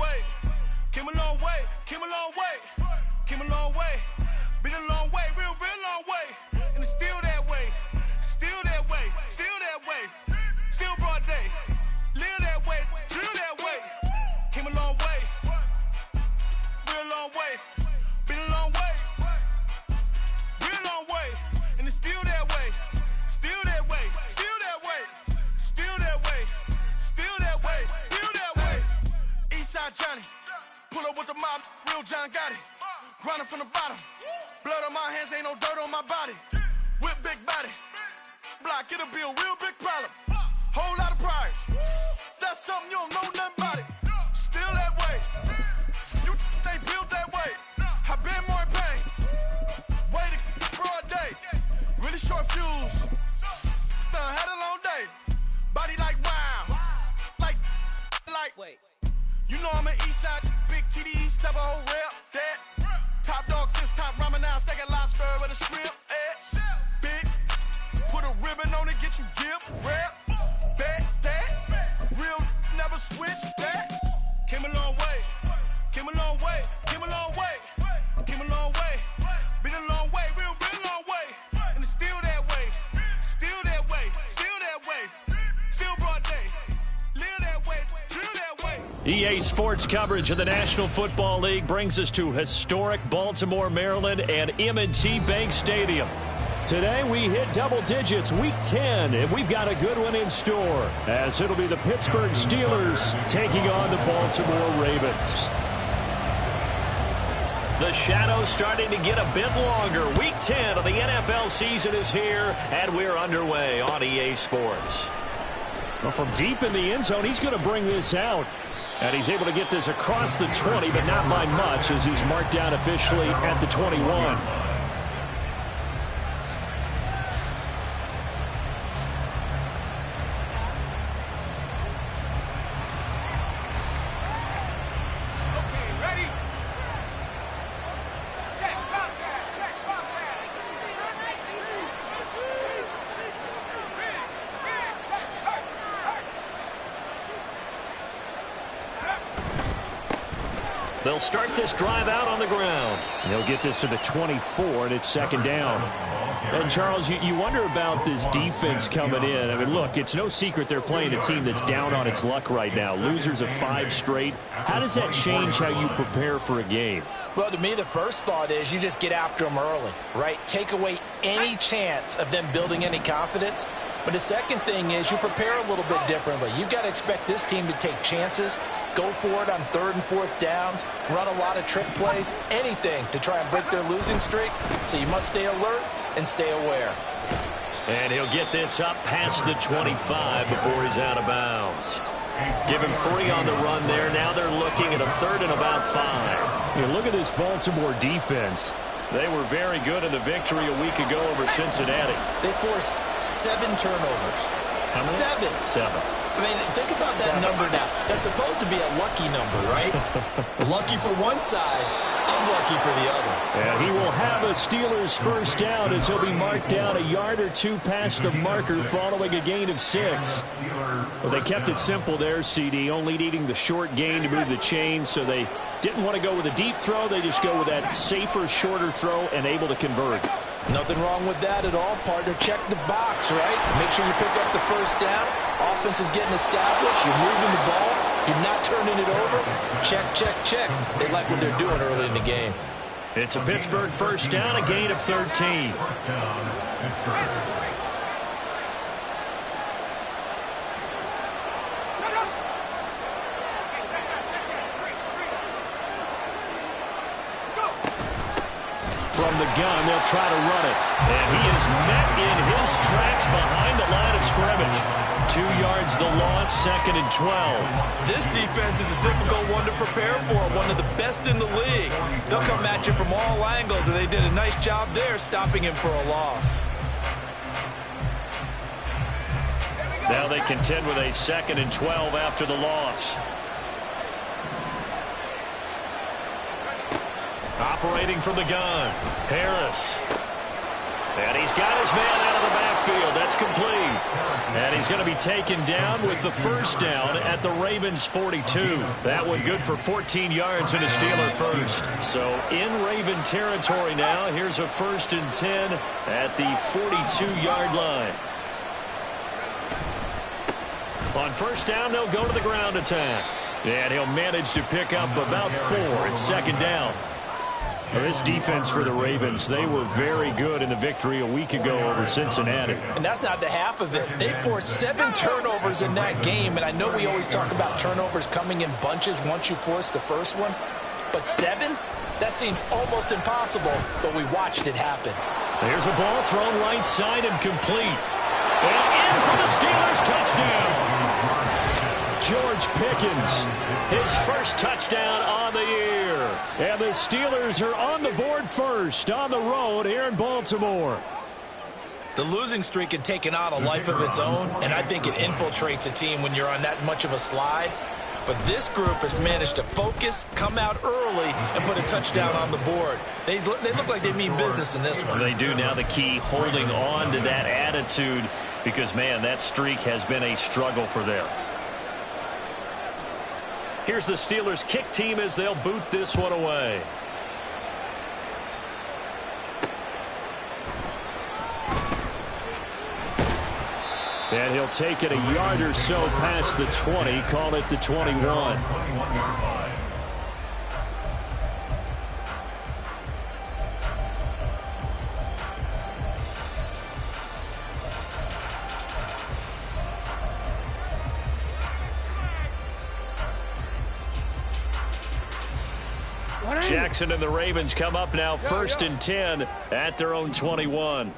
way. Came a long way. Came a long way. Came a long way. Been a long way. Real long way. And it's still that way. Still that way. Still that way. Still broad day. Live that way. Drill that way. Came a long way. Real long way. Been a long way. Real long way. And it's still that way. Still that way. Still that way. Still that way. Still that way. Still that way. Eastside Johnny. Pull up with the mob. Real John got it. Grinding from the bottom. Blood on my hands. Ain't no dirt on my body. Whip big body. Block. Get a bill. Real big problem. Whole lot of prize. That's something you don't know nothing about it. Still that way. You ain't built that way. I been more in pain. Waited broad day. Really short fuse. Had a long day. Body like wow. Like. Wait. You know I'm an east side. Big TDE. Step a whole rep. That. Top dog since top ramen now. Steak and lobster with a shrimp. Big. Put a ribbon on it. Get you give. Rap. Bet that. Real never switch that. Came a long way. Came a long way. Came a long way. Came a long way. Been a long way. Real long way. And it's still that way. Still that way. Still that way. Still broad day. Live that way. Drill that way. EA Sports coverage of the National Football League brings us to historic Baltimore, Maryland and M&T Bank Stadium. Today we hit double digits, week 10, and we've got a good one in store, as it'll be the Pittsburgh Steelers taking on the Baltimore Ravens. The shadow's starting to get a bit longer. Week 10 of the NFL season is here, and we're underway on EA Sports. Well, from deep in the end zone, he's going to bring this out. And he's able to get this across the 20, but not by much, as he's marked down officially at the 21. They'll start this drive out on the ground. They'll get this to the 24, and it's second down. And, Charles, you wonder about this defense coming in. I mean, look, it's no secret they're playing a team that's down on its luck right now. Losers of 5 straight. How does that change how you prepare for a game? Well, to me, the first thought is you just get after them early, right? Take away any chance of them building any confidence. But the second thing is you prepare a little bit differently. You've got to expect this team to take chances, go for it on 3rd and 4th downs, run a lot of trick plays, anything to try and break their losing streak. So you must stay alert and stay aware. And he'll get this up past the 25 before he's out of bounds. Give him 3 on the run there. Now they're looking at a 3rd and about 5. You look at this Baltimore defense. They were very good in the victory a week ago over Cincinnati. They forced 7 turnovers. How many? 7. I mean, think about that number now. That's supposed to be a lucky number, right? Lucky for one side, unlucky for the other. And he will have a Steelers first down as he'll be marked down a yard or 2 past the marker following a gain of 6. Well, they kept it simple there, CD, only needing the short gain to move the chain, so they didn't want to go with a deep throw. They just go with that safer, shorter throw and able to convert. Nothing wrong with that at all, partner. Check the box, right? Make sure you pick up the first down. Offense is getting established. You're moving the ball. You're not turning it over. Check, check, check. They like what they're doing early in the game. It's a Pittsburgh first down, a gain of 13. From the gun, they'll try to run it. And he is met in his tracks behind the line of scrimmage. 2 yards the loss, 2nd and 12. This defense is a difficult one to prepare for, one of the best in the league. They'll come at you from all angles, and they did a nice job there stopping him for a loss. Now they contend with a 2nd and 12 after the loss. Operating from the gun, Harris. And he's got his man out of the backfield. That's complete. And he's going to be taken down with the first down at the Ravens' 42. That one good for 14 yards and a Steeler first. So in Raven territory now, here's a 1st and 10 at the 42-yard line. On first down, they'll go to the ground attack. And he'll manage to pick up about 4 at 2nd down. Now, this defense for the Ravens, they were very good in the victory a week ago over Cincinnati. And that's not the half of it. They forced 7 turnovers in that game, and I know we always talk about turnovers coming in bunches once you force the first one, but 7? That seems almost impossible, but we watched it happen. There's a ball thrown right side and complete. And in for the Steelers touchdown. George Pickens, his first touchdown on the year. And the Steelers are on the board first on the road here in Baltimore. The losing streak had taken on a life of its own, and I think it infiltrates a team when you're on that much of a slide. But this group has managed to focus, come out early, and put a touchdown on the board. They look like they mean business in this one. They do. Now the key, holding on to that attitude, because, man, that streak has been a struggle for them. Here's the Steelers' kick team as they'll boot this one away. And he'll take it a yard or so past the 20, call it the 21. Jackson and the Ravens come up now 1st and 10 at their own 21.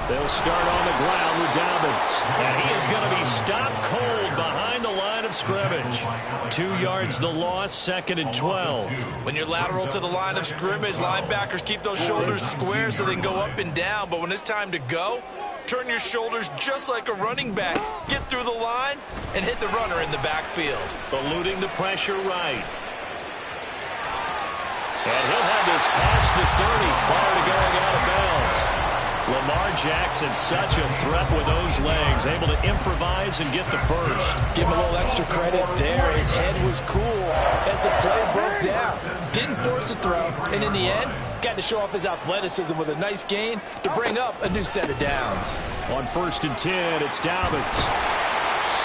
They'll start on the ground with Dobbins. And he is going to be stopped cold behind the line of scrimmage. 2 yards the loss, 2nd and 12. When you're lateral to the line of scrimmage, linebackers keep those shoulders square so they can go up and down. But when it's time to go, turn your shoulders just like a running back. Get through the line and hit the runner in the backfield. Eluding the pressure right. And he'll have this past the 30 prior to going out of bounds. Lamar Jackson, such a threat with those legs, able to improvise and get the first. Give him a little extra credit there. His head was cool as the play broke down. Didn't force a throw, and in the end, got to show off his athleticism with a nice gain to bring up a new set of downs. On 1st and 10, it's Dobbins.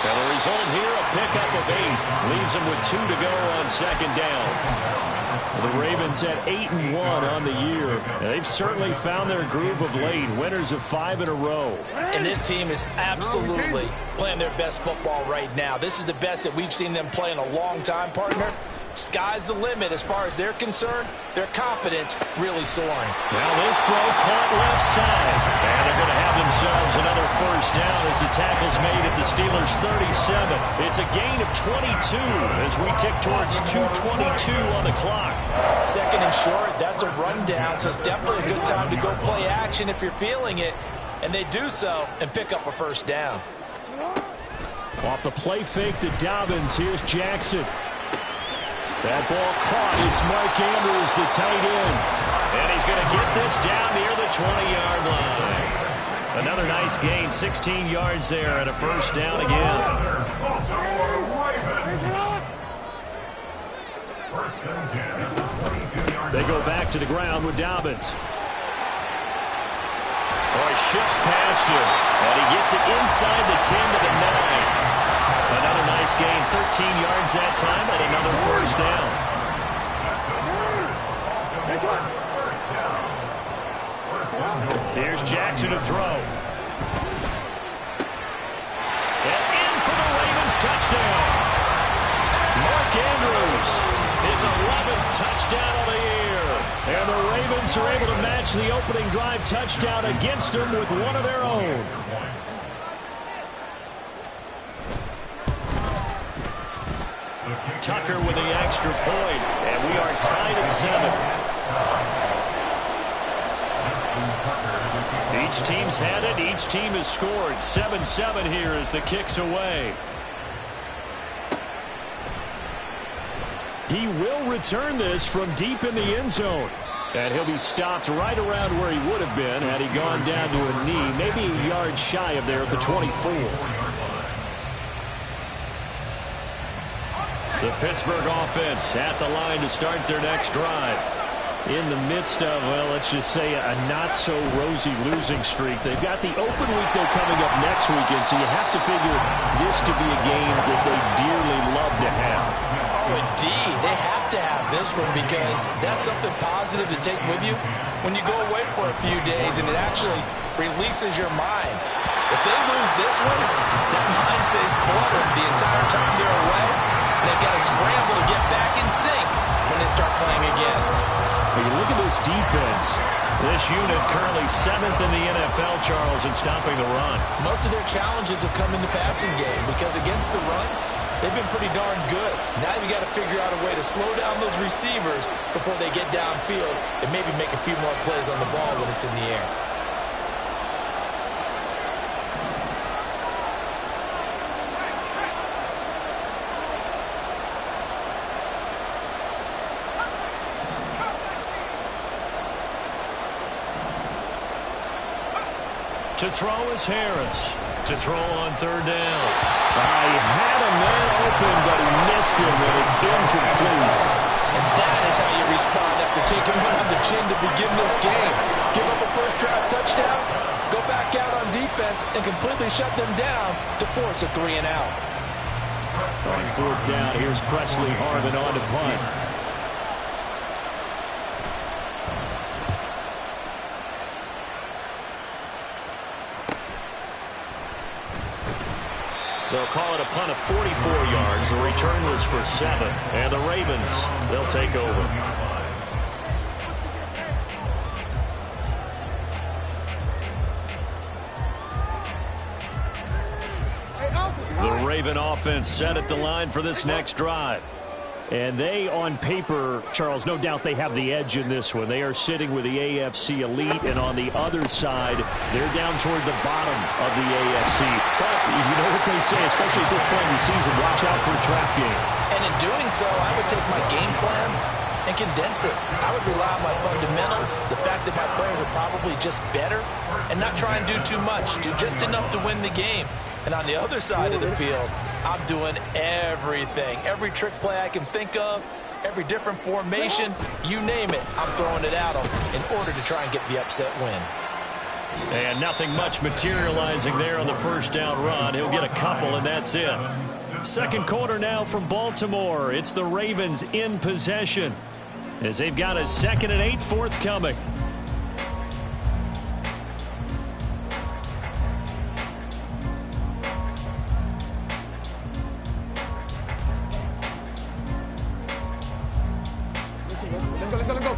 And the result here, a pickup of 8. Leaves him with 2 to go on 2nd down. The Ravens at 8-1 on the year. And they've certainly found their groove of late. Winners of 5 in a row. And this team is absolutely playing their best football right now. This is the best that we've seen them play in a long time, partner. Sky's the limit as far as they're concerned. Their confidence really soaring. Now this throw caught left side. And they're going to have themselves another first down as the tackle's made at the Steelers' 37. It's a gain of 22 as we tick towards 2:22 on the clock. 2nd and short, that's a rundown, so it's definitely a good time to go play action if you're feeling it. And they do so and pick up a first down. Off the play fake to Dobbins, here's Jackson. That ball caught. It's Mark Andrews, the tight end. And he's going to get this down near the 20-yard line. Another nice gain, 16 yards there and a first down again. They go back to the ground with Dobbins. Oh, he shifts past him. And he gets it inside the 10 to the 9. Another nice gain, 13 yards that time, and another first down. Here's Jackson to throw. And in for the Ravens touchdown. Mark Andrews, his 11th touchdown of the year. And the Ravens are able to match the opening drive touchdown against them with one of their own. Tucker with the extra point, and we are tied at 7. Each team's had it. Each team has scored. 7-7 here as the kick's away. He will return this from deep in the end zone. And he'll be stopped right around where he would have been had he gone down to a knee, maybe a yard shy of there at the 24. The Pittsburgh offense at the line to start their next drive. In the midst of, well, let's just say a not-so-rosy losing streak. They've got the open week, though, coming up next weekend, so you have to figure this to be a game that they dearly love to have. Oh, indeed. They have to have this one because that's something positive to take with you when you go away for a few days, and it actually releases your mind. If they lose this one, that mind stays cluttered the entire time they're away, and they've got to scramble to get back in sync when they start playing again. When you look at this defense, this unit currently 7th in the NFL, Charles, in stopping the run. Most of their challenges have come in the passing game because against the run, they've been pretty darn good. Now you got to figure out a way to slow down those receivers before they get downfield and maybe make a few more plays on the ball when it's in the air. To throw is Harris. To throw on third down. He had a man open, but he missed him, and it's incomplete. And that is how you respond after taking one on the chin to begin this game. Give up a first draft touchdown, go back out on defense, and completely shut them down to force a 3-and-out. On fourth down, here's Presley Harvin on to punt. They'll call it a punt of 44 yards. The return was for 7. And the Ravens, they'll take over. The Raven offense set at the line for this next drive. And they, on paper, Charles, no doubt they have the edge in this one. They are sitting with the AFC elite, and on the other side, they're down toward the bottom of the AFC. But you know what they say, especially at this point in the season, watch out for a trap game. And in doing so, I would take my game plan and condense it. I would rely on my fundamentals, the fact that my players are probably just better, and not try and do too much, do just enough to win the game. And on the other side of the field, I'm doing everything. Every trick play I can think of, every different formation, you name it, I'm throwing it at them in order to try and get the upset win. And nothing much materializing there on the first down run. He'll get a couple, and that's it. Second quarter now from Baltimore. It's the Ravens in possession as they've got a 2nd and 8 forthcoming. Let's go.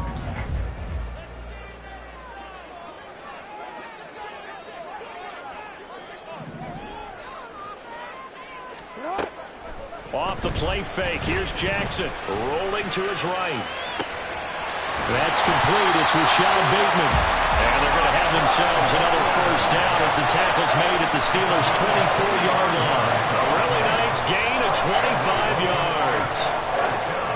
Off the play fake. Here's Jackson rolling to his right. That's complete. It's Rashad Bateman. And they're going to have themselves another first down as the tackle's made at the Steelers' 24-yard line. A really nice gain of 25 yards.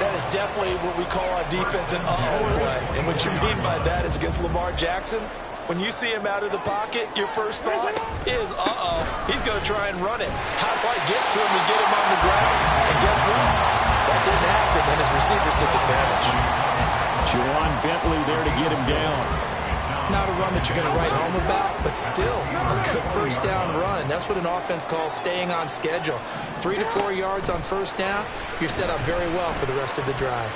That is definitely what we call on defense an uh-oh play. And what you mean by that is against Lamar Jackson, when you see him out of the pocket, your first thought is, uh-oh, he's going to try and run it. How do I get to him and get him on the ground? And guess what? That didn't happen, and his receivers took advantage. Juwan Bentley there to get him down. Not a run that you're going to write home about, but still a good first down run. That's what an offense calls staying on schedule. 3 to 4 yards on first down, you're set up very well for the rest of the drive.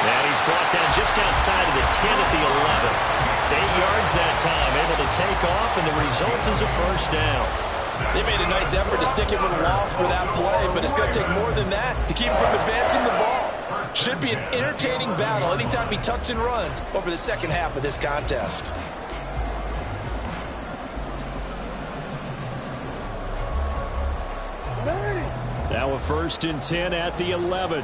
And he's brought down just outside of the 10 at the 11. 8 yards that time, able to take off, and the result is a first down. They made a nice effort to stick him with a loss for that play, but it's going to take more than that to keep him from advancing the ball. Should be an entertaining battle anytime he tucks and runs over the second half of this contest. Now a 1st and 10 at the 11.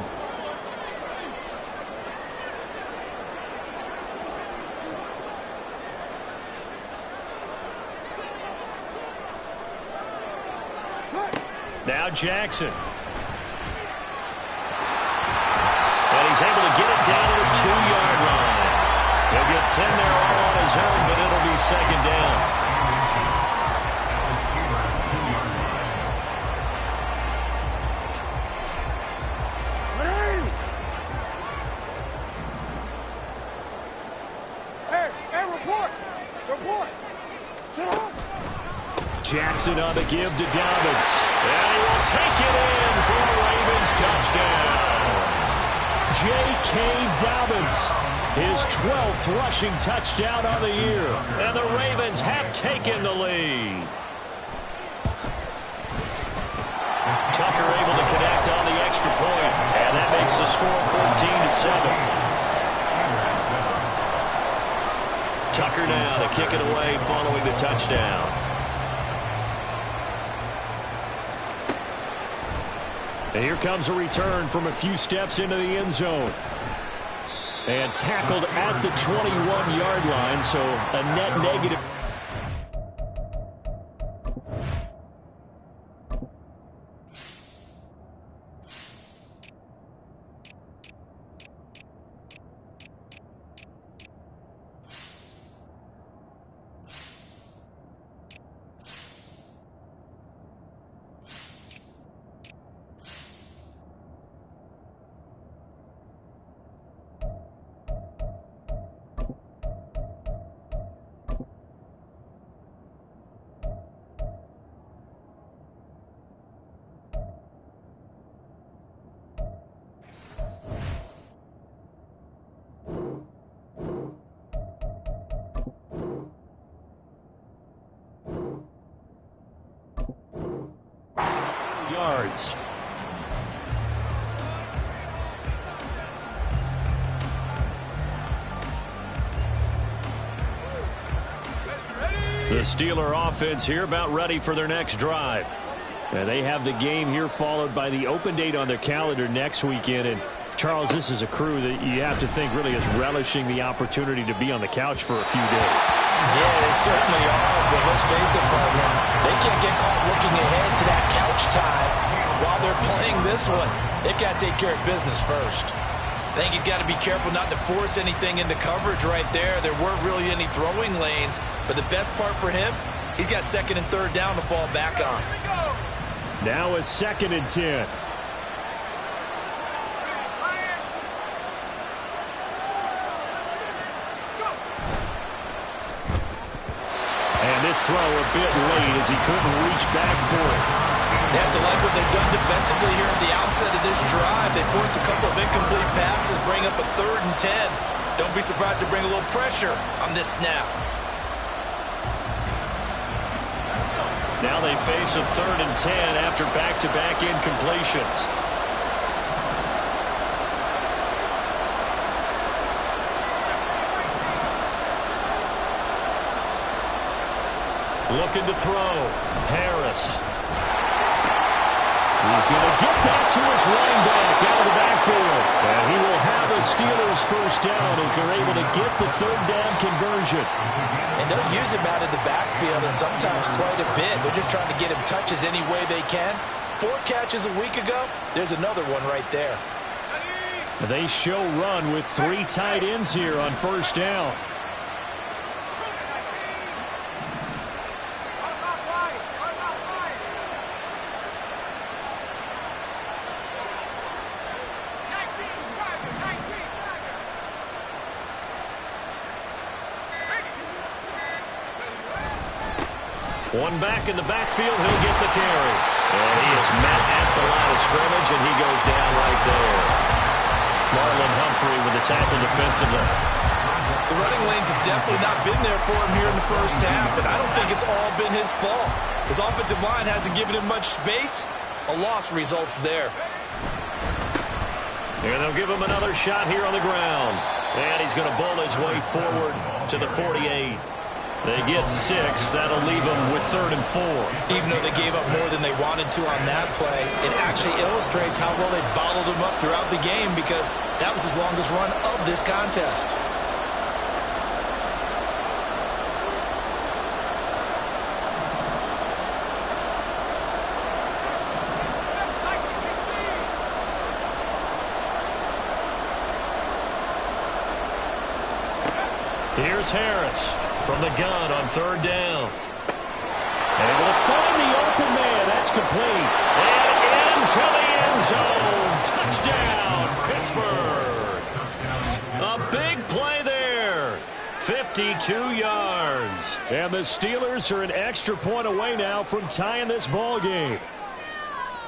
Now Jackson. he's able to get it down to the 2-yard line. He'll get 10 there all on his own, but it'll be second down. Jackson on the give to Dobbins. And he will take it in for a Ravens touchdown. J.K. Dobbins, his 12th rushing touchdown on the year. And the Ravens have taken the lead. Tucker able to connect on the extra point. And that makes the score 14-7. Tucker now to kick it away following the touchdown. And here comes a return from a few steps into the end zone. And tackled at the 21-yard line, so a net negative. Yards. The Steeler offense here about ready for their next drive. And they have the game here followed by the open date on their calendar next weekend. And Charles, this is a crew that you have to think really is relishing the opportunity to be on the couch for a few days. Yeah, they certainly are, but let's face it, partner. They can't get caught looking ahead to that couch time while they're playing this one. They've got to take care of business first. I think he's got to be careful not to force anything into coverage right there. There weren't really any throwing lanes, but the best part for him, he's got second and third down to fall back on. Now a 2nd and 10. And this throw a bit late as he couldn't reach back for it. They have to like what they've done defensively here at the outset of this drive. They forced a couple of incomplete passes, bring up a 3rd and 10. Don't be surprised to bring a little pressure on this snap. Now they face a 3rd and 10 after back-to-back incompletions. Looking to throw. Harris. He's going to get that to his running back out of the backfield. And he will have a Steelers first down as they're able to get the 3rd down conversion. And they'll use him out of the backfield and sometimes quite a bit. They're just trying to get him touches any way they can. 4 catches a week ago. There's another one right there. They show run with 3 tight ends here on first down. One back in the backfield, he'll get the carry. And he is met at the line of scrimmage, and he goes down right there. Marlon Humphrey with the tackle defensively. The running lanes have definitely not been there for him here in the first half, and I don't think it's all been his fault. His offensive line hasn't given him much space. A loss results there. And they'll give him another shot here on the ground. And he's going to bowl his way forward to the 48. They get 6. That'll leave them with 3rd and 4. Even though they gave up more than they wanted to on that play, it actually illustrates how well they bottled him up throughout the game because that was his longest run of this contest. Here's Harris from the gun on third down. Able to find the open man. That's complete. And into the end zone. Touchdown, Pittsburgh. A big play there. 52 yards. And the Steelers are an extra point away now from tying this ball game.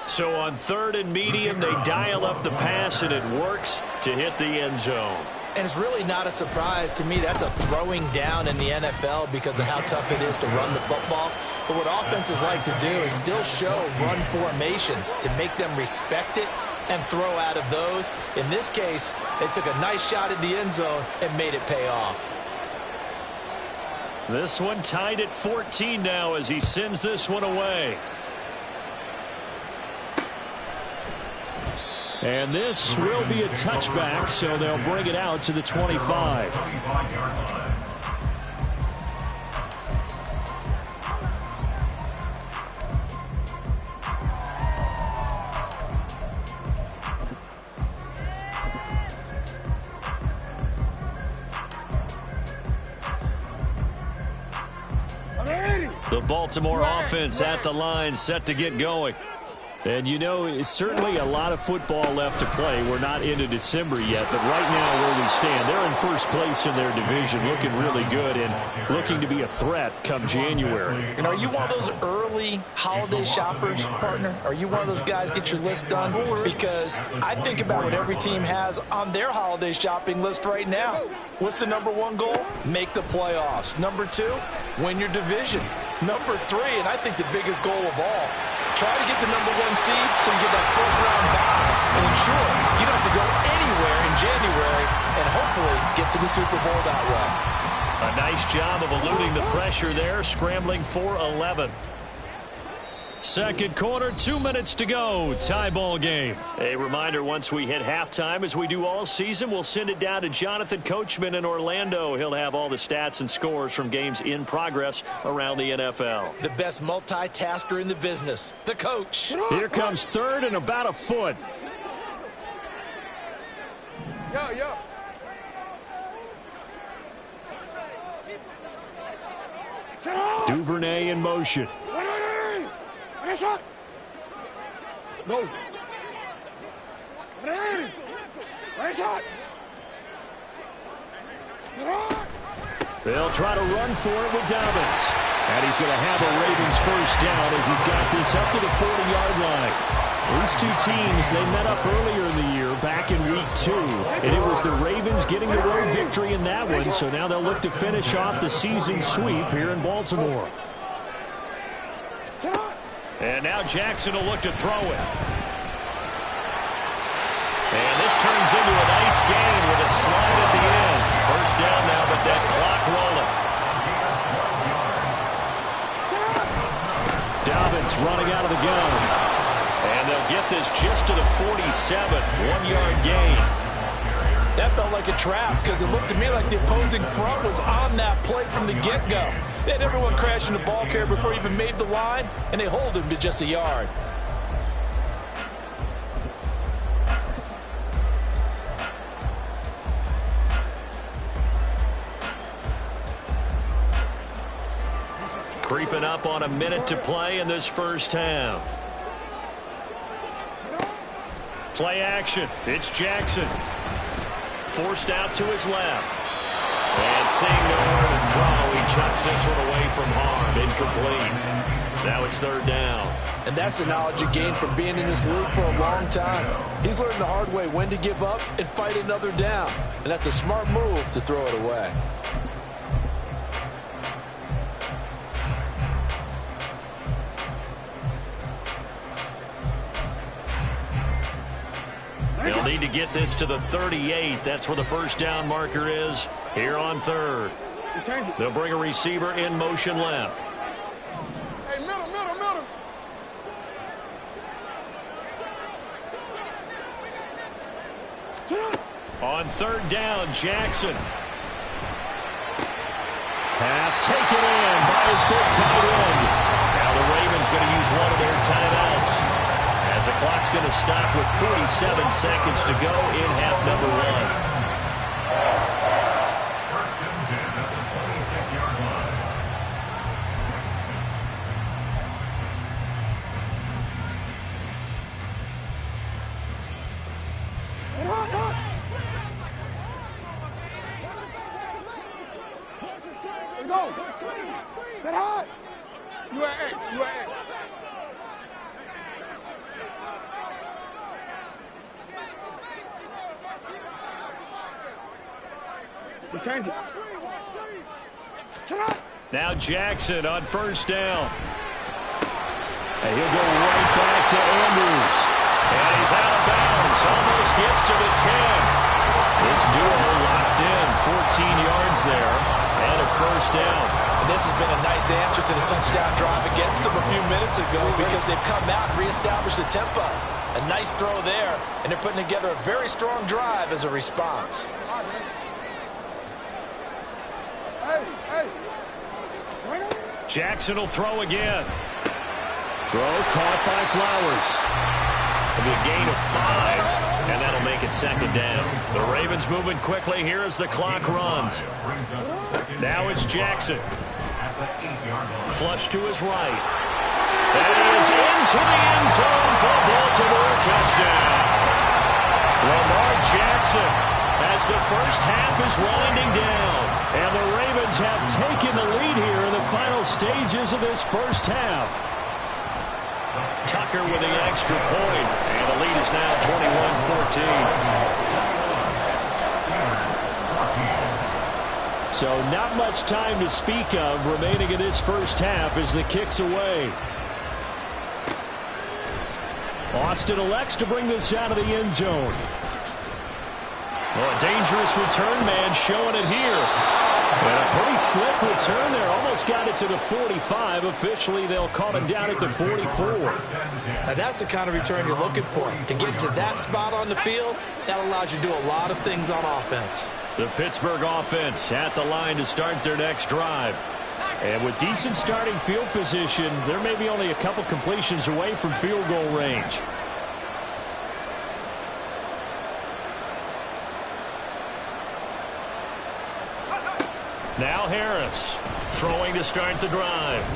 So on third and medium, they dial up the pass, and it works to hit the end zone. And it's really not a surprise to me. That's a throwing down in the NFL because of how tough it is to run the football. But what offenses like to do is still show run formations to make them respect it and throw out of those. In this case, they took a nice shot at the end zone and made it pay off. This one tied at 14 now as he sends this one away. And this will be a touchback, so they'll bring it out to the 25. The Baltimore offense at the line, set to get going. And, you know, it's certainly a lot of football left to play. We're not into December yet, but right now where we stand, they're in first place in their division, looking really good and looking to be a threat come January. And are you one of those early holiday shoppers, partner? Are you one of those guys get your list done? Because I think about what every team has on their holiday shopping list right now. What's the number one goal? Make the playoffs. Number two, win your division. Number three, and I think the biggest goal of all, try to get the number one seed so you get that first-round bye and ensure you don't have to go anywhere in January and hopefully get to the Super Bowl that way. A nice job of eluding the pressure there, scrambling for 11. Second quarter, 2 minutes to go. Tie ball game. A reminder, once we hit halftime, as we do all season, we'll send it down to Jonathan Coachman in Orlando. He'll have all the stats and scores from games in progress around the NFL. The best multitasker in the business, the coach. Here comes third and about a foot. Yo. Duvernay in motion. No. They'll try to run for it with Dobbins. And he's going to have a Ravens first down as he's got this up to the 40-yard line. These two teams, they met up earlier in the year, back in week 2. And it was the Ravens getting the road victory in that one. So now they'll look to finish off the season sweep here in Baltimore. And now Jackson will look to throw it. And this turns into a nice gain with a slide at the end. First down now, but that clock rolling. Dobbins running out of the gun. And they'll get this just to the 47. 1-yard gain. That felt like a trap because it looked to me like the opposing front was on that play from the get-go. They had everyone crashing the ball carrier before he even made the line, and they hold him to just a yard. Creeping up on a minute to play in this first half. Play action. It's Jackson. Forced out to his left. And seeing nowhere to throw, he chucks this one away from harm. Incomplete. Now it's third down. And that's the knowledge he gained from being in this league for a long time. He's learned the hard way when to give up and fight another down. And that's a smart move to throw it away. They'll need to get this to the 38. That's where the first down marker is here on third. They'll bring a receiver in motion left. Hey, middle. On third down, Jackson. Pass taken in by his big tight end. Now the Ravens going to use one of their timeouts, as the clock's going to stop with 47 seconds to go in half number 1. Sit high. You at X. You at X. We change it. Sit high. Now Jackson on first down. And he'll go right back to Andrews. And he's out of bounds. Almost gets to the 10. This duo locked in. 14 yards there. And a first down. And this has been a nice answer to the touchdown drive against them a few minutes ago because they've come out and reestablished the tempo. A nice throw there. And they're putting together a very strong drive as a response. Jackson will throw again. Throw caught by Flowers. It'll be a gain of 5, and that'll make it second down. The Ravens moving quickly here as the clock runs. Now it's Jackson. Flush to his right. And he is into the end zone for a Baltimore touchdown. Lamar Jackson as the first half is winding down. And the Ravens have taken the lead here in the final stages of this first half. Tucker with the extra point, and the lead is now 21-14. So not much time to speak of remaining in this first half as the kick's away. Austin elects to bring this out of the end zone. Well, a dangerous return man showing it here. And a pretty slick return there. Almost got it to the 45. Officially, they'll call it down at the 44. Now, that's the kind of return you're looking for. To get to that spot on the field, that allows you to do a lot of things on offense. The Pittsburgh offense at the line to start their next drive. And with decent starting field position, they're maybe only a couple completions away from field goal range. Now Harris throwing to start the drive.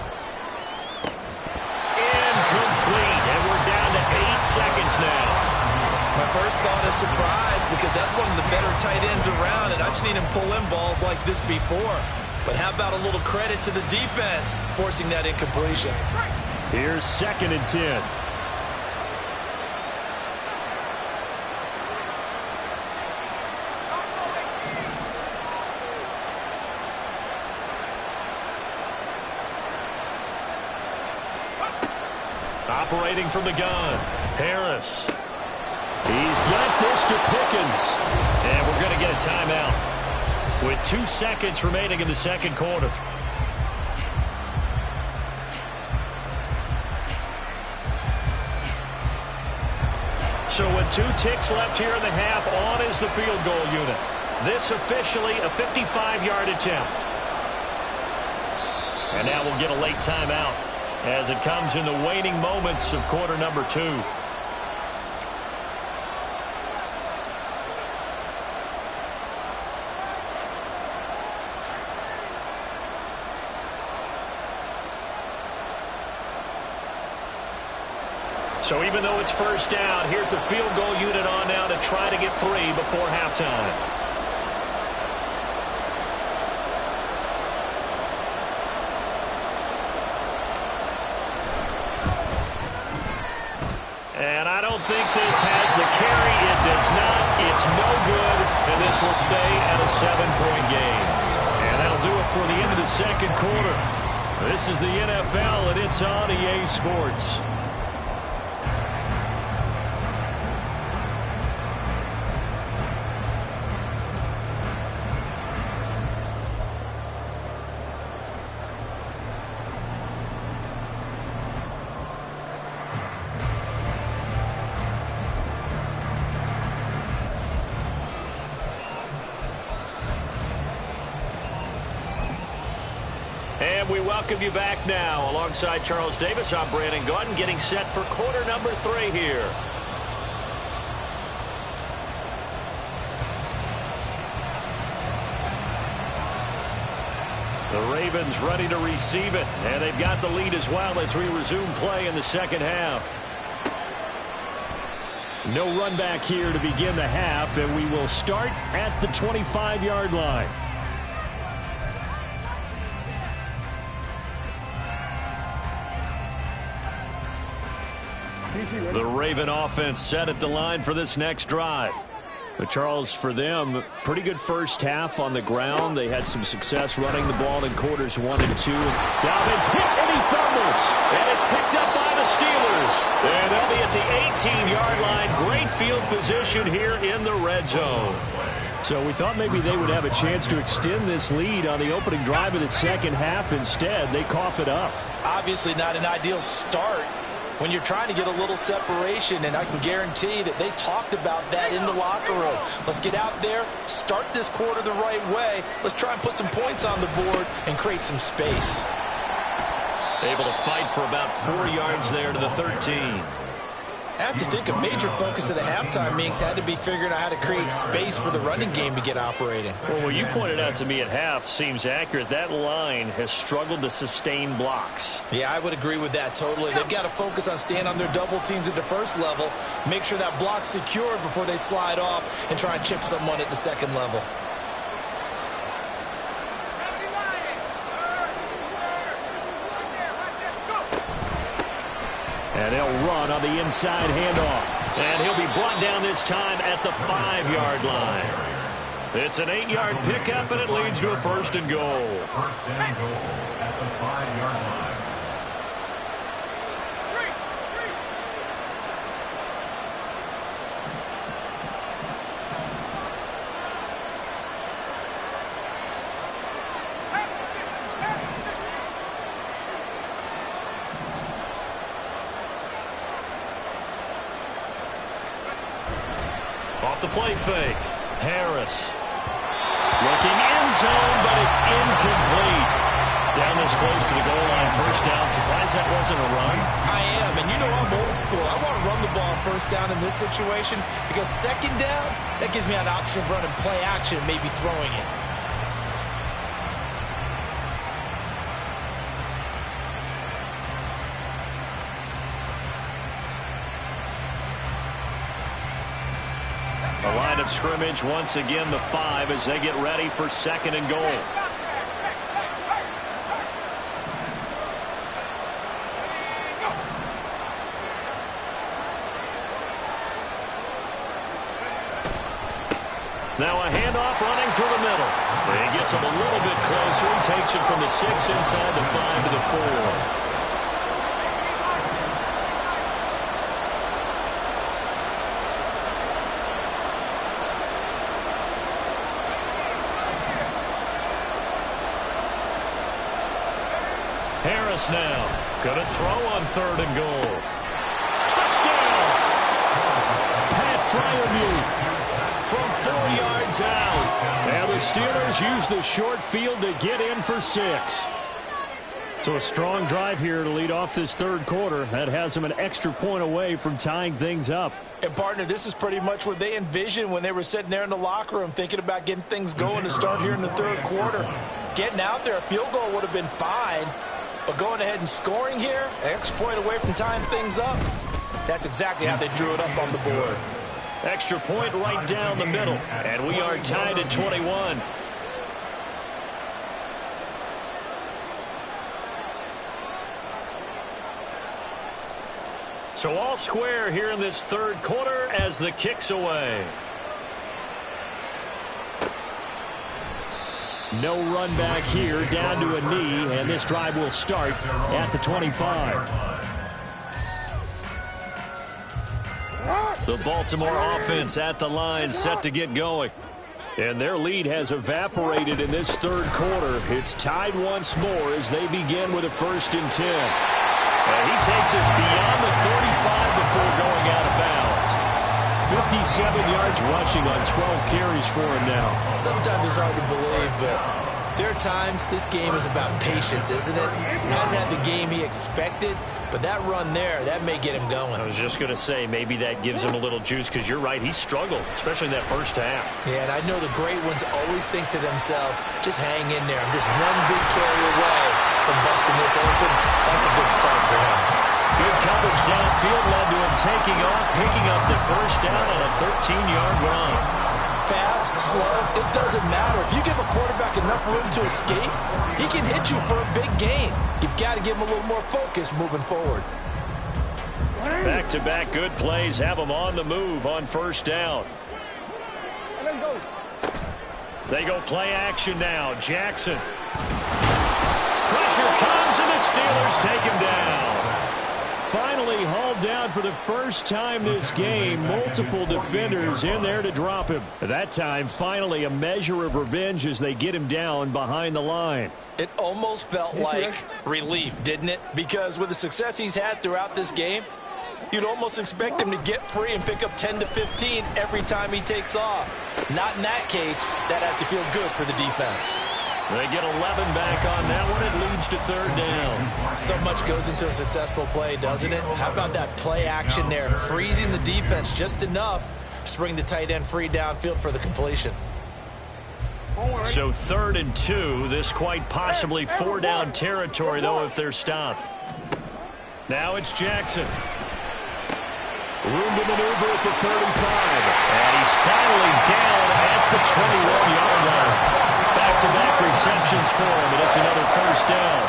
Incomplete, and we're down to 8 seconds now. My first thought is surprise because that's one of the better tight ends around, and I've seen him pull in balls like this before. But how about a little credit to the defense forcing that incompletion? Here's 2nd and 10. Operating from the gun, Harris. He's got this to Pickens. And we're going to get a timeout with 2 seconds remaining in the second quarter. So with 2 ticks left here in the half, on is the field goal unit. This officially a 55-yard attempt. And now we'll get a late timeout as it comes in the waning moments of quarter number 2. So even though it's first down, here's the field goal unit on now to try to get 3 before halftime. And I don't think this has the carry. It does not. It's no good. And this will stay at a 7-point game. And that'll do it for the end of the second quarter. This is the NFL, and it's on EA Sports. And we welcome you back now. Alongside Charles Davis, I'm Brandon Gordon, getting set for quarter number 3 here. The Ravens ready to receive it, and they've got the lead as well as we resume play in the second half. No run back here to begin the half, and we will start at the 25-yard line. The Raven offense set at the line for this next drive. But Charles, for them, pretty good first half on the ground. They had some success running the ball in quarters 1 and 2. Dobbins hit and he fumbles. And it's picked up by the Steelers. And they'll be at the 18-yard line. Great field position here in the red zone. So we thought maybe they would have a chance to extend this lead on the opening drive of the second half. Instead, they cough it up. Obviously not an ideal start when you're trying to get a little separation, and I can guarantee that they talked about that in the locker room. Let's get out there, start this quarter the right way. Let's try and put some points on the board and create some space. Able to fight for about 4 yards there to the 13. I have to think a major focus of the halftime meetings had to be figuring out how to create space for the running game to get operating. Well, what you pointed out to me at half seems accurate. That line has struggled to sustain blocks. Yeah, I would agree with that totally. They've got to focus on staying on their double teams at the first level, make sure that block's secured before they slide off and try and chip someone at the second level. And they'll run on the inside handoff. And he'll be brought down this time at the 5-yard line. It's an 8-yard pickup, and it leads to a first and goal. First and goal at the 5-yard line. Off the play fake. Harris. Looking end zone, but it's incomplete. Down this close to the goal line. First down. Surprised that wasn't a run? I am, and you know I'm old school. I want to run the ball first down in this situation because second down, that gives me an option of running play action and maybe throwing it. The line of scrimmage, once again, the 5 as they get ready for second and goal. Now a handoff running through the middle. He gets him a little bit closer. He takes it from the 6 inside the 5 to the 4. Harris now going to throw on third and goal. Touchdown! Pat Freiermuth from 4 yards out. And the Steelers use the short field to get in for 6. So a strong drive here to lead off this third quarter. That has them an extra point away from tying things up. And, partner, this is pretty much what they envisioned when they were sitting there in the locker room thinking about getting things going to start here in the third quarter. Getting out there, a field goal would have been fine. But going ahead and scoring here, an extra point away from tying things up, that's exactly how they drew it up on the board. Extra point right down the middle. And we are tied at 21. So all square here in this third quarter as the kick's away. No run back here, down to a knee, and this drive will start at the 25. The Baltimore offense at the line, set to get going. And their lead has evaporated in this third quarter. It's tied once more as they begin with a 1st and 10. And he takes us beyond the 35 before going out of bounds. 57 yards rushing on 12 carries for him now. Sometimes it's hard to believe, but there are times this game is about patience, isn't it? Hasn't had the game he expected, but that run there, that may get him going. I was just going to say, maybe that gives him a little juice, because you're right, he struggled, especially in that first half. Yeah, and I know the great ones always think to themselves, just hang in there. I'm just one big carry away from busting this open. That's a good start for him. Good coverage downfield led to him taking off, picking up the first down on a 13-yard run. Fast, slow, it doesn't matter. If you give a quarterback enough room to escape, he can hit you for a big gain. You've got to give him a little more focus moving forward. Back-to-back good plays have them on the move on first down. They go play action now. Jackson. Pressure comes, and the Steelers take him down. Finally hauled down for the first time this game. Multiple defenders in there to drop him. That time, finally, a measure of revenge as they get him down behind the line. It almost felt like relief, didn't it? Because with the success he's had throughout this game, you'd almost expect him to get free and pick up 10 to 15 every time he takes off. Not in that case. That has to feel good for the defense. They get 11 back on that one. It leads to third down. So much goes into a successful play, doesn't it? How about that play action there? Freezing the defense just enough to bring the tight end free downfield for the completion. So 3rd and 2. This quite possibly 4-down territory, though, if they're stopped. Now it's Jackson. Room to maneuver at the 35. And he's finally down at the 21-yard line. Back-to-back receptions for him, and it's another first down.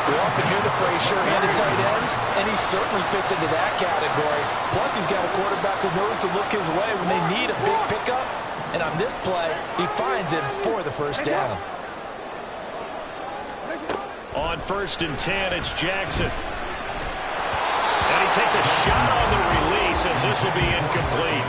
We often hear the phrase sure-handed tight ends, and he certainly fits into that category. Plus, he's got a quarterback who knows to look his way when they need a big pickup. And on this play, he finds him for the first down. On 1st and 10, it's Jackson. And he takes a shot on the release as this will be incomplete.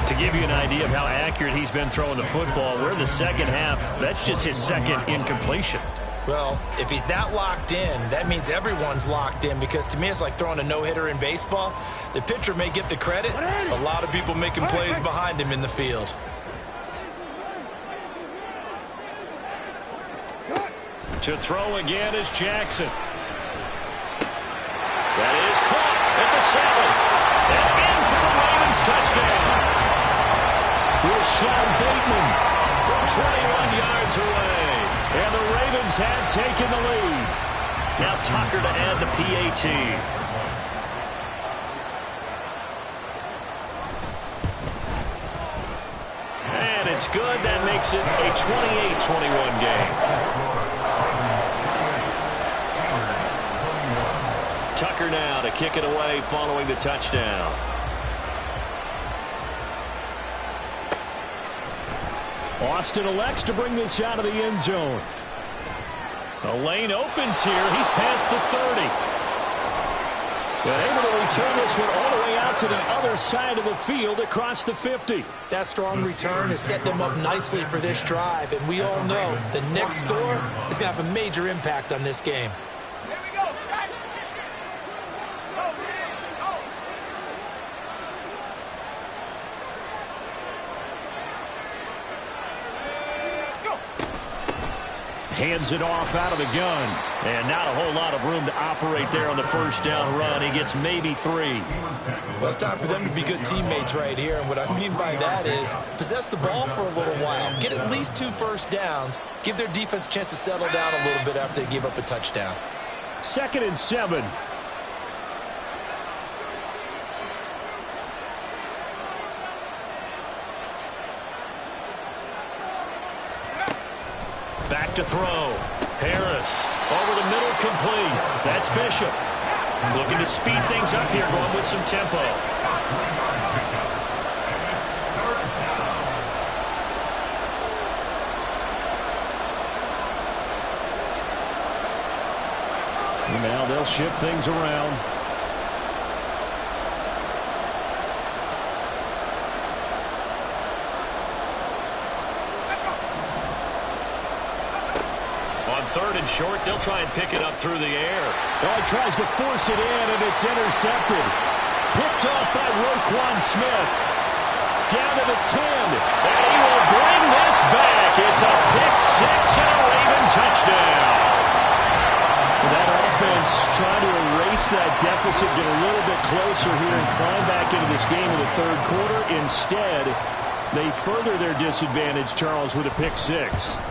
To give you an idea of how accurate he's been throwing the football, we're in the second half. That's just his second incompletion. Well, if he's that locked in, that means everyone's locked in, because to me it's like throwing a no-hitter in baseball. The pitcher may get the credit. A lot of people making plays behind him in the field. To throw again is Jackson. That is caught at the 7. And in for the Ravens touchdown. Rashawn Bateman from 21 yards away. And the Ravens have taken the lead. Now Tucker to add the PAT. And it's good. That makes it a 28-21 game. Tucker now to kick it away following the touchdown. Austin elects to bring this out of the end zone. The lane opens here. He's past the 30. And able to return this one all the way out to the other side of the field across the 50. That strong return has set them up nicely for this drive, and we all know the next score is going to have a major impact on this game. Hands it off out of the gun. And not a whole lot of room to operate there on the first down run. He gets maybe 3. Well, it's time for them to be good teammates right here. And what I mean by that is possess the ball for a little while. Get at least 2 first downs. Give their defense a chance to settle down a little bit after they give up a touchdown. 2nd and 7. Back to throw. Harris over the middle, complete. That's Bishop. Looking to speed things up here, going with some tempo. Now they'll shift things around. On 3rd and short, they'll try and pick it up through the air. Oh, he tries to force it in, and it's intercepted. Picked off by Roquan Smith. Down to the 10. And he will bring this back. It's a pick 6 and a Raven touchdown. That offense trying to erase that deficit, get a little bit closer here and climb back into this game in the 3rd quarter. Instead, they further their disadvantage, Charles, with a pick 6.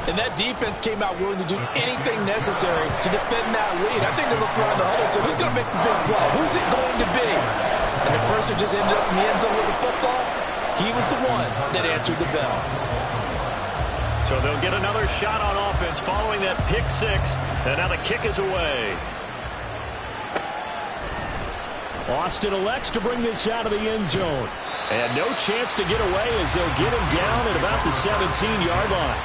And that defense came out willing to do anything necessary to defend that lead. I think they looked around the huddle and said, who's going to make the big play? Who's it going to be? And the person just ended up in the end zone with the football. He was the one that answered the bell. So they'll get another shot on offense following that pick 6. And now the kick is away. Austin elects to bring this out of the end zone. And no chance to get away as they'll get him down at about the 17-yard line.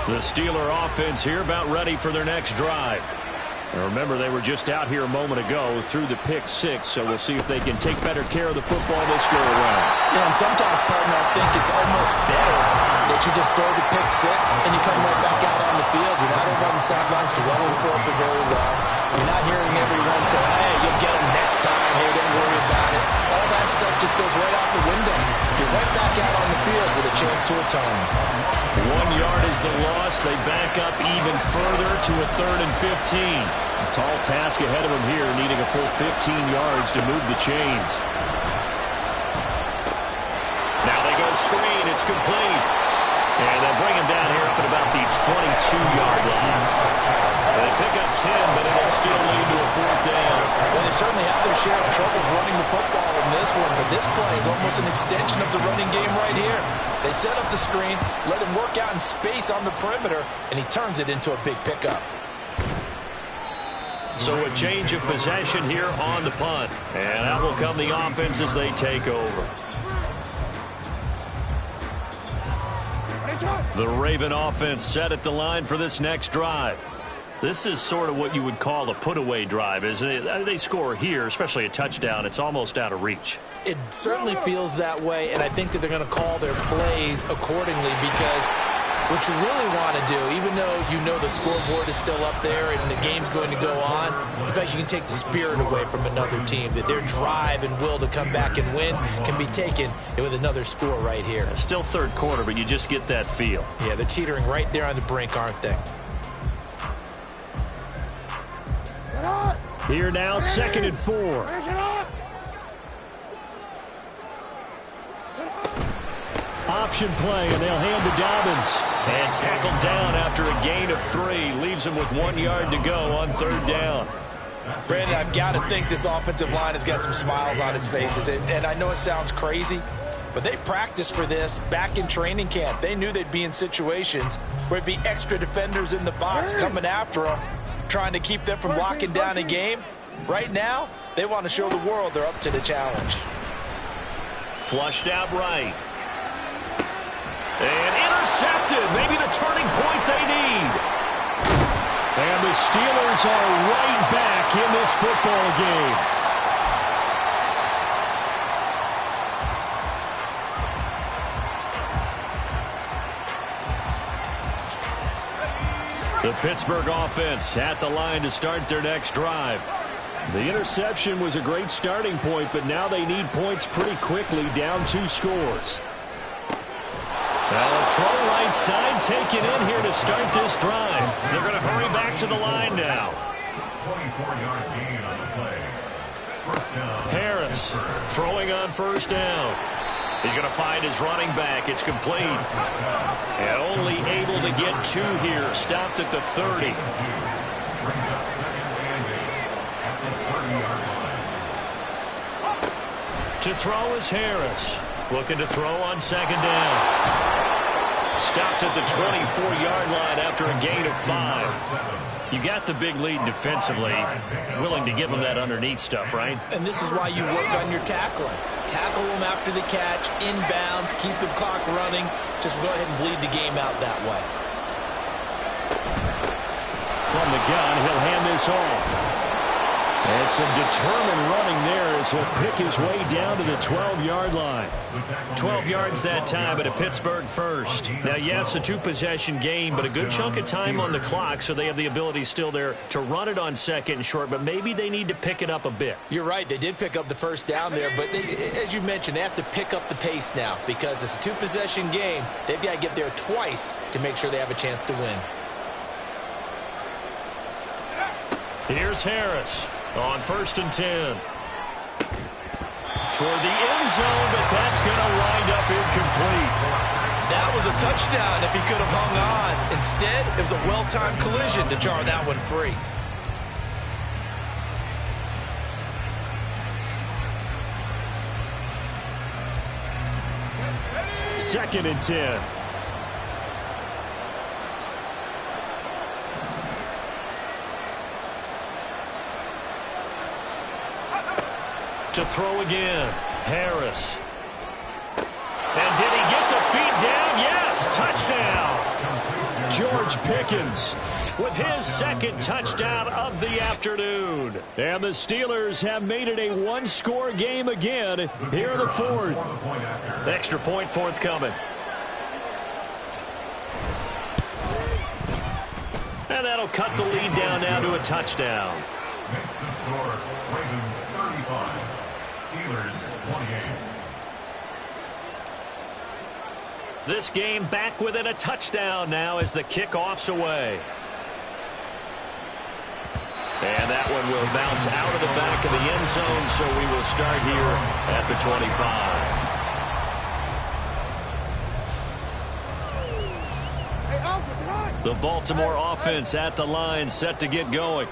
The Steeler offense here about ready for their next drive. And remember, they were just out here a moment ago through the pick 6, so we'll see if they can take better care of the football this go around. Yeah, and sometimes, partner, I think it's almost better that you just throw the pick 6 and you come right back out on the field. You're not over on the sidelines dwelling for it for very long. You're not hearing everyone say, hey, you'll get them next time. Hey, don't worry about it. All that stuff just goes right out the window. You're right back out on the field with a chance to atone. 1 yard is the loss. They back up even further to a 3rd and 15. A tall task ahead of them here, needing a full 15 yards to move the chains. Now they go screen. It's complete. And they'll bring him down here up at about the 22-yard line. They pick up 10, but it'll still lead to a 4th down. Well, they certainly have their share of troubles running the football in this one, but this play is almost an extension of the running game right here. They set up the screen, let him work out in space on the perimeter, and he turns it into a big pickup. So a change of possession here on the punt. And out will come the offense as they take over. The Raven offense set at the line for this next drive. This is sort of what you would call a put-away drive, isn't it? They score here, especially a touchdown. It's almost out of reach. It certainly feels that way, and I think that they're going to call their plays accordingly because what you really want to do, even though you know the scoreboard is still up there and the game's going to go on, in fact, you can take the spirit away from another team, that their drive and will to come back and win can be taken with another score right here. Still 3rd quarter, but you just get that feel. Yeah, they're teetering right there on the brink, aren't they? Here now, 2nd and 4. Option play, and they'll hand to Dobbins. And tackled down after a gain of 3. Leaves him with 1 yard to go on 3rd down. Brandon, I've got to think this offensive line has got some smiles on its faces. And I know it sounds crazy, but they practiced for this back in training camp. They knew they'd be in situations where it'd be extra defenders in the box coming after them, trying to keep them from locking down a game. Right now, they want to show the world they're up to the challenge. Flushed out right. And intercepted. Maybe the turning point they need. And the Steelers are right back in this football game. The Pittsburgh offense at the line to start their next drive. The interception was a great starting point, but now they need points pretty quickly, down 2 scores. Well, a throw right side taken in here to start this drive. They're going to hurry back to the line now. 24-yard gain on the play. 1st down. Harris throwing on 1st down. He's going to find his running back. It's complete. And only able to get 2 here. Stopped at the 30. Brings up 2nd and 8 at the 30-yard line. To throw is Harris. Looking to throw on 2nd down. Stopped at the 24-yard line after a gain of 5. You got the big lead defensively. Willing to give them that underneath stuff, right? And this is why you work on your tackling. Tackle them after the catch, inbounds, keep the clock running. Just go ahead and bleed the game out that way. From the gun, he'll hand this off. And some determined running there as he'll pick his way down to the 12-yard line. 12 yards that time, but a Pittsburgh first. Now, yes, a 2-possession game, but a good chunk of time on the clock, so they have the ability still there to run it on 2nd and short, but maybe they need to pick it up a bit. You're right. They did pick up the 1st down there, but as you mentioned, they have to pick up the pace now because it's a 2-possession game. They've got to get there twice to make sure they have a chance to win. Here's Harris. On 1st and 10. Toward the end zone, but that's going to wind up incomplete. That was a touchdown if he could have hung on. Instead, it was a well-timed collision to jar that one free. Second and 10. to throw again. Harris. And did he get the feet down? Yes, touchdown. George Pickens with his second touchdown of the afternoon. And the Steelers have made it a one-score game again here in the fourth. Extra point forthcoming. And that'll cut the lead down now to a touchdown. Makes the score Ravens 35, Steelers 28. This game back within a touchdown now as the kickoff's away. And that one will bounce out of the back of the end zone, so we will start here at the 25. The Baltimore offense at the line, set to get going.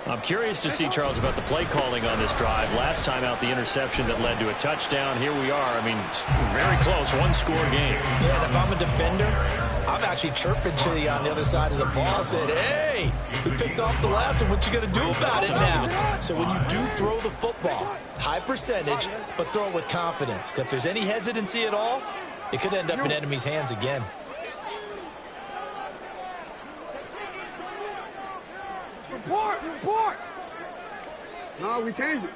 I'm curious to see, Charles, about the play calling on this drive. Last time out, the interception that led to a touchdown. Here we are. I mean, very close, one-score game. Yeah, and if I'm a defender, I'm actually chirping to you on the other side of the ball. Said, hey, you picked off the last one. What you going to do about it now? So when you do throw the football, high percentage, but throw it with confidence. Because if there's any hesitancy at all, it could end up in enemy's hands again. Report! No, we changed it.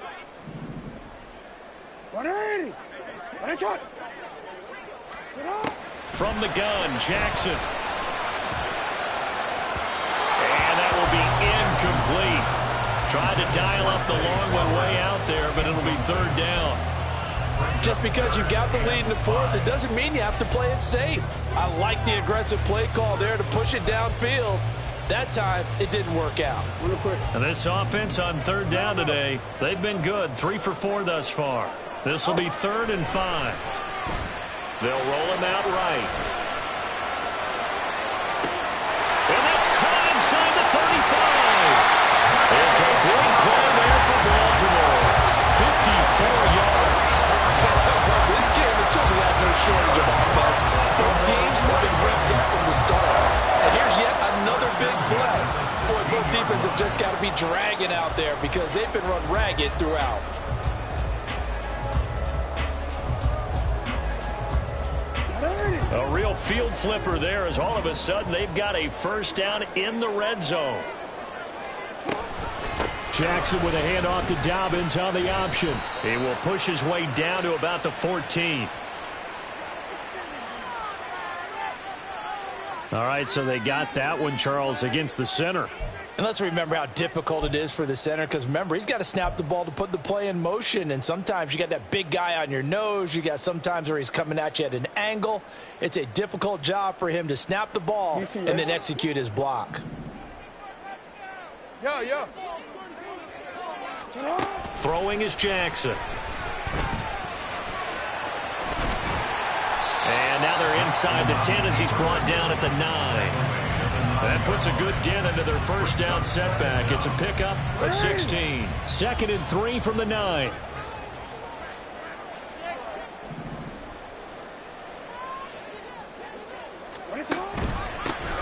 180! Shot! From the gun, Jackson. And that will be incomplete. Tried to dial up the long one way out there, but it'll be third down. Just because you've got the lead in the fourth, it doesn't mean you have to play it safe. I like the aggressive play call there to push it downfield. That time, it didn't work out. And this offense on third down today, they've been good. 3 for 4 thus far. This will be 3rd and 5. They'll roll him out right. And that's caught inside the 35. It's a big play there for Baltimore. 54 yards. This game has certainly had no shortage of offense. Both teams have been revved up from the start. And here's yet another big play. Boy, both defenses have just got to be dragging out there because they've been run ragged throughout. A real field flipper there as all of a sudden they've got a first down in the red zone. Jackson with a handoff to Dobbins on the option. He will push his way down to about the 14. All right, so they got that one, Charles, against the center. And let's remember how difficult it is for the center because, remember, he's got to snap the ball to put the play in motion. And sometimes you got that big guy on your nose. You got sometimes where he's coming at you at an angle. It's a difficult job for him to snap the ball and then execute his block. Yeah. Throwing is Jackson. And now they're inside the 10 as he's brought down at the 9. That puts a good dent into their first down setback. It's a pickup of 16. 2nd and 3 from the 9.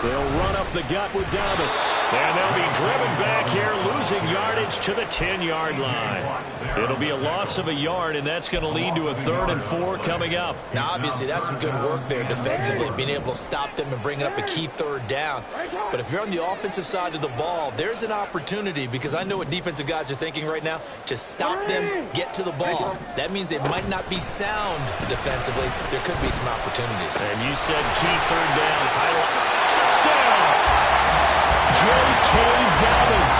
They'll run up the gut with Dobbins. And they'll be driven back here, losing yardage to the 10-yard line. It'll be a loss of a yard, and that's going to lead to a 3rd and 4 coming up. Now, obviously, that's some good work there defensively, being able to stop them and bring up a key 3rd down. But if you're on the offensive side of the ball, there's an opportunity because I know what defensive guys are thinking right now. Just stop them, get to the ball. That means they might not be sound defensively. There could be some opportunities. And you said key 3rd down. Highlight. Touchdown! J.K. Dobbins.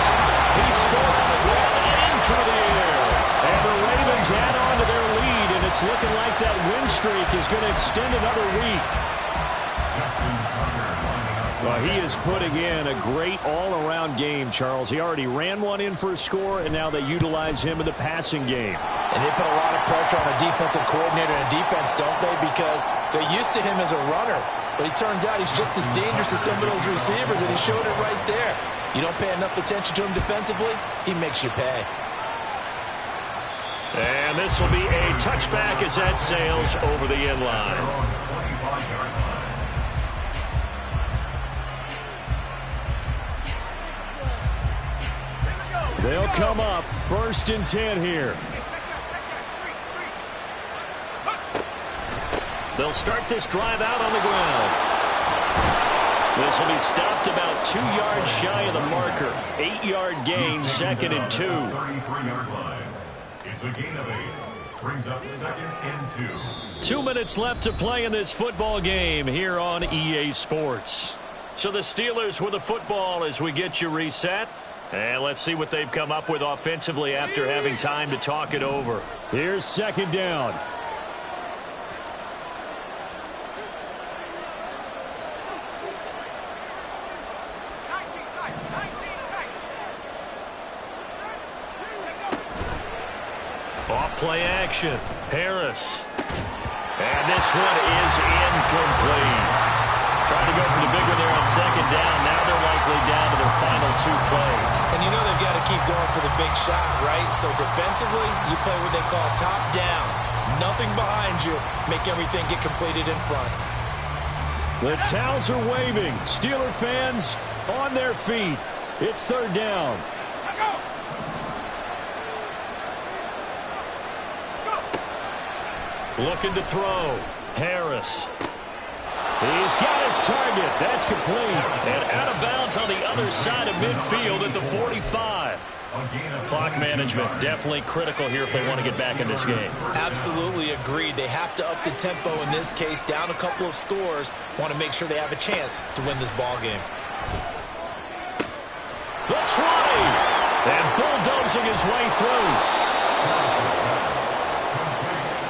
He scored on the ground and through the air. And the Ravens add on to their lead, and it's looking like that win streak is going to extend another week. Well, he is putting in a great all-around game, Charles. He already ran one in for a score, and now they utilize him in the passing game. And they put a lot of pressure on a defensive coordinator and defense, don't they? Because they're used to him as a runner. But it turns out he's just as dangerous as some of those receivers, and he showed it right there. You don't pay enough attention to him defensively, he makes you pay. And this will be a touchback as that sails over the end line. They'll come up 1st and 10 here. They'll start this drive out on the ground. This will be stopped about 2 yards shy of the marker. 8-yard gain, 2nd and 2. 33-yard line. It's a gain of 8. Brings up 2nd and 2. 2 minutes left to play in this football game here on EA Sports. So the Steelers with the football as we get you reset. And let's see what they've come up with offensively after having time to talk it over. Here's 2nd down. Off-play action. Harris. And this one is incomplete. Trying to go for the big one there on 2nd down. Now they're likely down to their final 2 plays. And you know they've got to keep going for the big shot, right? So defensively, you play what they call top down. Nothing behind you. Make everything get completed in front. The towels are waving. Steeler fans on their feet. It's 3rd down. Looking to throw. Harris. He's got his target. That's complete. And out of bounds on the other side of midfield at the 45. Clock management definitely critical here if they want to get back in this game. Absolutely agreed. They have to up the tempo in this case. Down a couple of scores. Want to make sure they have a chance to win this ball game. The 20. And bulldozing his way through.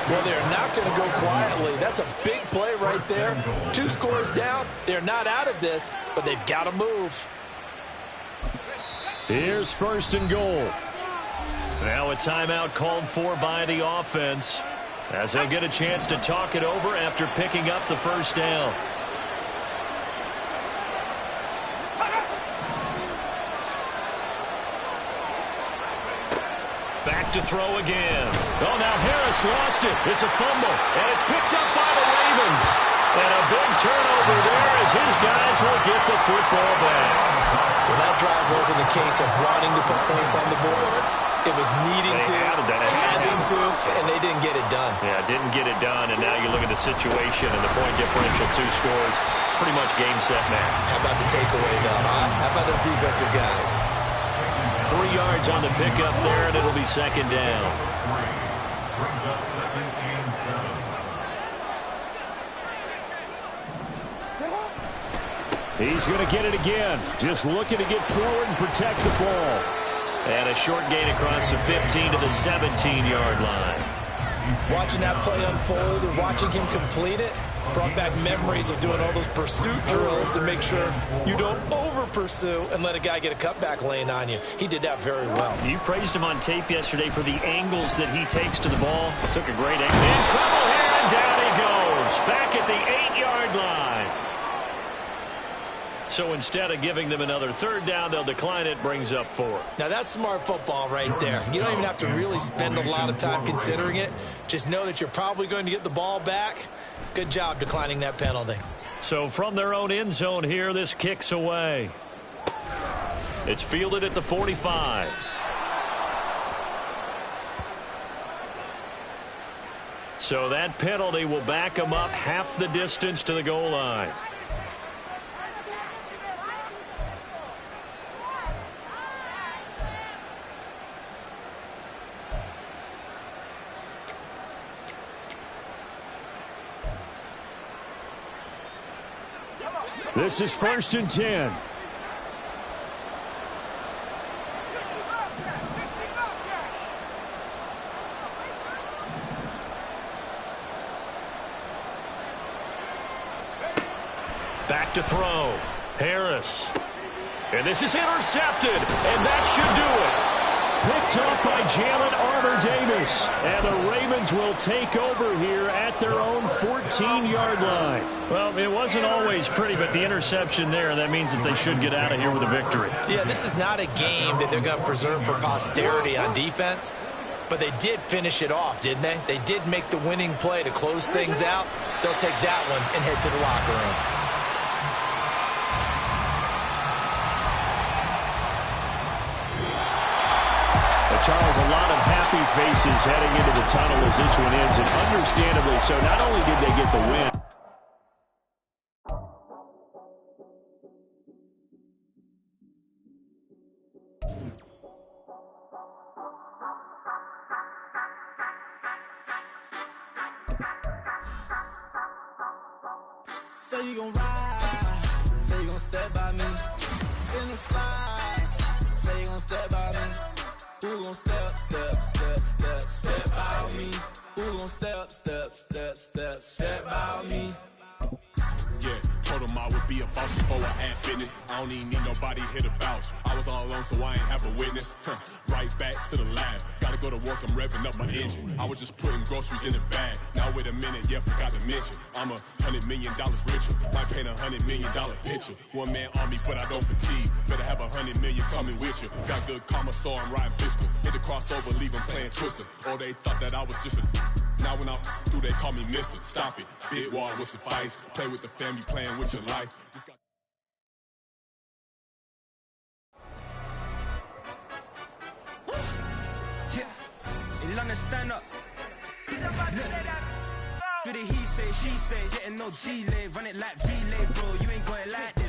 Well, they're not going to go quietly. That's a big play right there. 2 scores down. They're not out of this, but they've got to move. Here's 1st and goal. Now a timeout called for by the offense as they'll get a chance to talk it over after picking up the 1st down. Back to throw again. Oh, now Harris lost it. It's a fumble, and it's picked up by the Ravens. And a big turnover there as his guys will get the football back. Well, that drive wasn't a case of wanting to put points on the board. It was needing to, having to, and they didn't get it done. Yeah, didn't get it done, and now you look at the situation and the point differential, 2 scores, pretty much game, set, match. How about the takeaway, though, huh? How about those defensive guys? 3 yards on the pickup there, and it'll be 2nd down. Brings up 2nd and 7. He's going to get it again. Just looking to get forward and protect the ball. And a short gain across the 15 to the 17-yard line. Watching that play unfold and watching him complete it brought back memories of doing all those pursuit drills to make sure you don't over-pursue and let a guy get a cutback lane on you. He did that very well. You praised him on tape yesterday for the angles that he takes to the ball. Took a great angle. In trouble here, and down he goes. Back at the 8-yard line. So instead of giving them another 3rd down, they'll decline it, brings up 4. Now that's smart football right there. You don't even have to really spend a lot of time considering it. Just know that you're probably going to get the ball back. Good job declining that penalty. So from their own end zone here, this kicks away. It's fielded at the 45. So that penalty will back them up half the distance to the goal line. This is 1st and 10. Back to throw. Harris. And this is intercepted. And that should do it. Picked up by Jalen Armour-Davis. And the Ravens will take over here at their own 14-yard line. Well, it wasn't always pretty, but the interception there, that means that they should get out of here with a victory. Yeah, this is not a game that they're going to preserve for posterity on defense, but they did finish it off, didn't they? They did make the winning play to close things out. They'll take that one and head to the locker room. A Charles, a lot of happy faces heading into the tunnel as this one ends, and understandably so. Not only did they get the win. Say you gon' ride, say you gon' step by me. Spin the slide, say you gon' step by me. Who gon' step by me? Who gon' step by me? Yeah, told him I would be a boss before I had business. I don't even need nobody here to vouch. I was all alone, so I ain't have a witness. Right back to the lab. Gotta go to work, I'm revving up my engine. I was just putting groceries in the bag. Now wait a minute, yeah, forgot to mention. I'm $100 million richer. Might paint $100 million picture. One man army, but I don't fatigue. Better have 100 million coming with you. Got good karma, so I'm riding fiscal. Hit the crossover, leave them playing Twister. Oh, they thought that I was just a... Now when I'm through, they call me Mister. Stop it. Big wall will suffice. Play with the family, playing with your life. Yeah, in London, stand up. Do the he say, she say, getting no delay. Run it like relay, bro. You ain't got it like that.